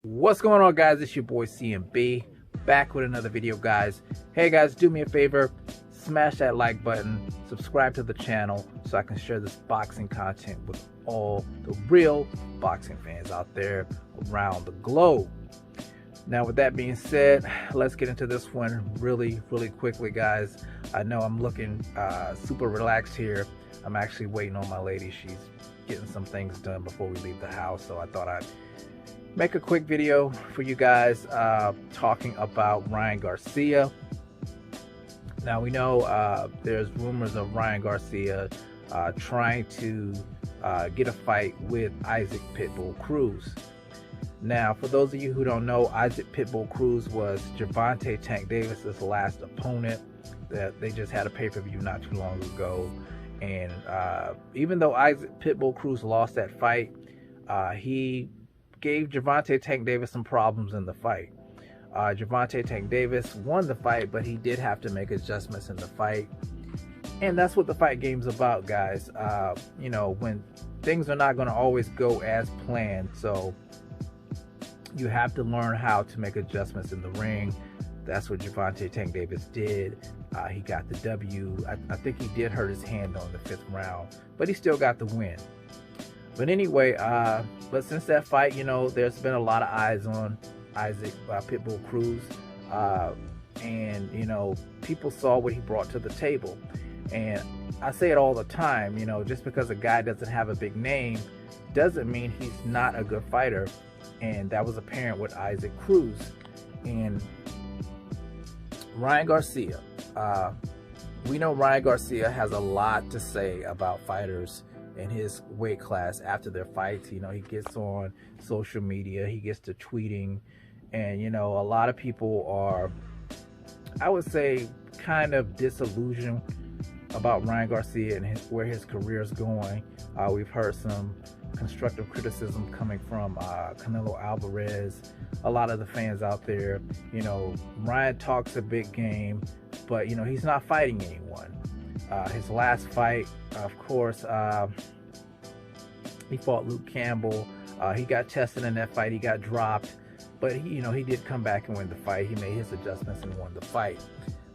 What's going on, guys? It's your boy CMB back with another video, guys. Hey guys, do me a favor, smash that like button, subscribe to the channel so I can share this boxing content with all the real boxing fans out there around the globe. Now with that being said, let's get into this one really quickly, guys. I know I'm looking super relaxed here. I'm actually waiting on my lady. She's getting some things done before we leave the house, so I thought I'd make a quick video for you guys talking about Ryan Garcia. Now we know there's rumors of Ryan Garcia trying to get a fight with Isaac Pitbull Cruz. Now, for those of you who don't know, Isaac Pitbull Cruz was Gervonta Tank Davis's last opponent. That they just had a pay-per-view not too long ago, and even though Isaac Pitbull Cruz lost that fight, he gave Gervonta Tank Davis some problems in the fight. Gervonta Tank Davis won the fight, but he did have to make adjustments in the fight. And that's what the fight game's about, guys. You know, when things are not going to always go as planned, so you have to learn how to make adjustments in the ring. That's what Gervonta Tank Davis did. He got the W. I think he did hurt his hand on the 5th round, but he still got the win. But anyway, but since that fight, you know, there's been a lot of eyes on Isaac Pitbull Cruz. And, you know, people saw what he brought to the table. And I say it all the time, you know, just because a guy doesn't have a big name doesn't mean he's not a good fighter. And that was apparent with Isaac Cruz. And Ryan Garcia, we know Ryan Garcia has a lot to say about fighters in his weight class after their fights. You know, he gets on social media, he gets to tweeting, and you know, a lot of people are, I would say, kind of disillusioned about Ryan Garcia and where his career is going. We've heard some constructive criticism coming from Canelo Alvarez, a lot of the fans out there. You know, Ryan talks a big game, but you know, he's not fighting anyone. His last fight, of course, he fought Luke Campbell. He got tested in that fight. He got dropped, but he, you know, he did come back and win the fight. He made his adjustments and won the fight.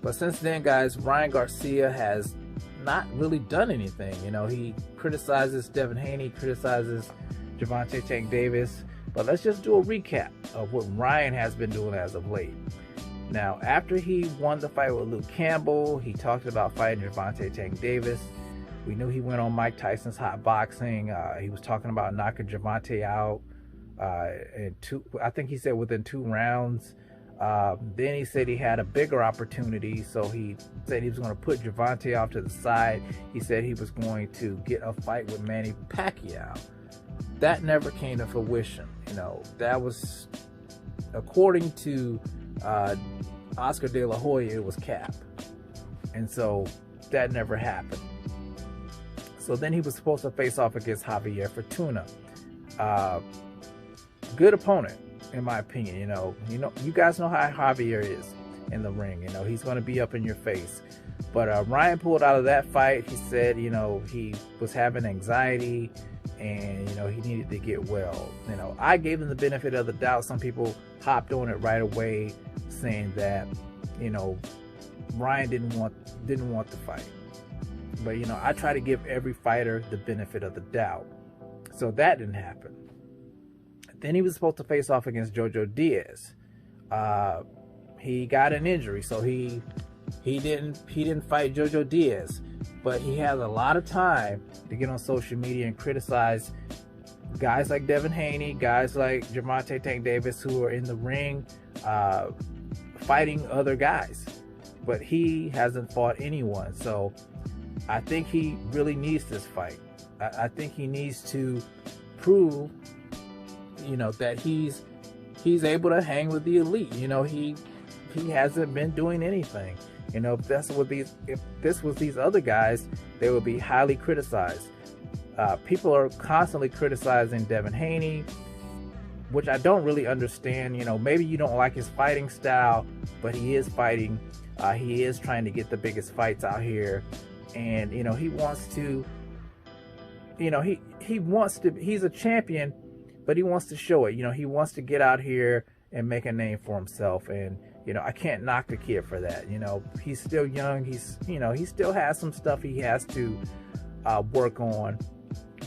But since then, guys, Ryan Garcia has not really done anything. You know, he criticizes Devin Haney, criticizes Gervonta Tank Davis. But let's just do a recap of what Ryan has been doing as of late. Now, after he won the fight with Luke Campbell, he talked about fighting Gervonta Tank Davis. We knew he went on Mike Tyson's Hot Boxing. He was talking about knocking Gervonta out I think he said within 2 rounds. Then he said he had a bigger opportunity, so he said he was going to put Gervonta off to the side. He said he was going to get a fight with Manny Pacquiao. That never came to fruition. You know, that was, according to Oscar De La Hoya, it was cap, and so that never happened. So then he was supposed to face off against Javier Fortuna. Good opponent, in my opinion. You guys know how Javier is in the ring. You know, he's going to be up in your face. But Ryan pulled out of that fight. He said, you know, he was having anxiety and, you know, he needed to get well. You know, I gave him the benefit of the doubt. Some people hopped on it right away, saying that, you know, Ryan didn't want the fight. But, you know, I try to give every fighter the benefit of the doubt. So that didn't happen. Then he was supposed to face off against Jojo Diaz. He got an injury, so he didn't fight Jojo Diaz. But he has a lot of time to get on social media and criticize guys like Devin Haney, guys like Gervonta Tank Davis, who are in the ring fighting other guys. But he hasn't fought anyone, so I think he really needs this fight. I think he needs to prove, you know, that he's able to hang with the elite. You know, he hasn't been doing anything. You know, if this was these other guys, they would be highly criticized. People are constantly criticizing Devin Haney, which I don't really understand. You know, maybe you don't like his fighting style, but he is fighting. He is trying to get the biggest fights out here, and you know, he wants to. You know, he's a champion but he wants to show it. You know, he wants to get out here and make a name for himself. And, you know, I can't knock the kid for that. You know, he's still young. He's, you know, he still has some stuff he has to work on,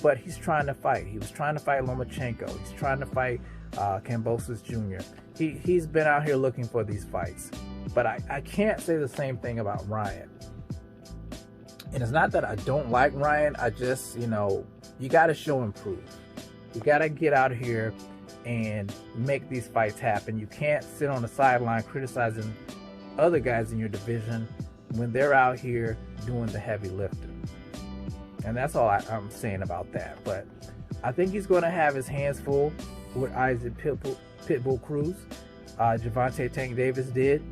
but he's trying to fight. He was trying to fight Lomachenko. He's trying to fight Kambosos Jr. He's been out here looking for these fights, but I can't say the same thing about Ryan. And it's not that I don't like Ryan. I just, you know, you got to show and prove. You got to get out here and make these fights happen. You can't sit on the sideline criticizing other guys in your division when they're out here doing the heavy lifting. And that's all I'm saying about that. But I think he's going to have his hands full with Isaac Pitbull Cruz. Gervonta Tank Davis did.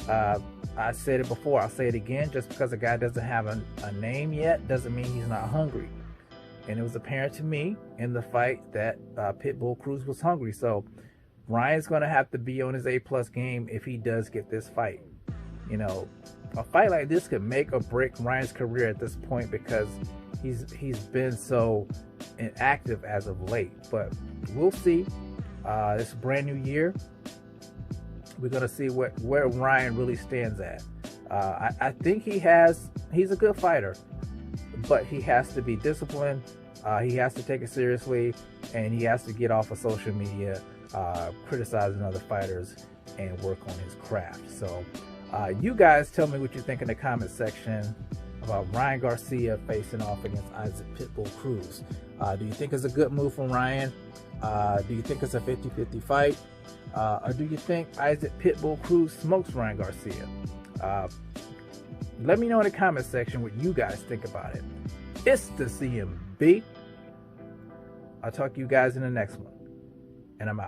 I said it before, I'll say it again. Just because a guy doesn't have a name yet doesn't mean he's not hungry. And it was apparent to me in the fight that Pitbull Cruz was hungry. So Ryan's going to have to be on his A+ game if he does get this fight. You know, a fight like this could make or break Ryan's career at this point because he's been so inactive as of late. But we'll see. It's a brand new year. We're going to see where Ryan really stands at. I think he's a good fighter, but he has to be disciplined. He has to take it seriously, and he has to get off of social media criticizing other fighters and work on his craft. So you guys tell me what you think in the comment section about Ryan Garcia facing off against Isaac Pitbull Cruz. Do you think it's a good move from Ryan? Do you think it's a 50-50 fight? Or do you think Isaac Pitbull Cruz smokes Ryan Garcia? Let me know in the comment section what you guys think about it. It's the CMB. I'll talk to you guys in the next one. And I'm out.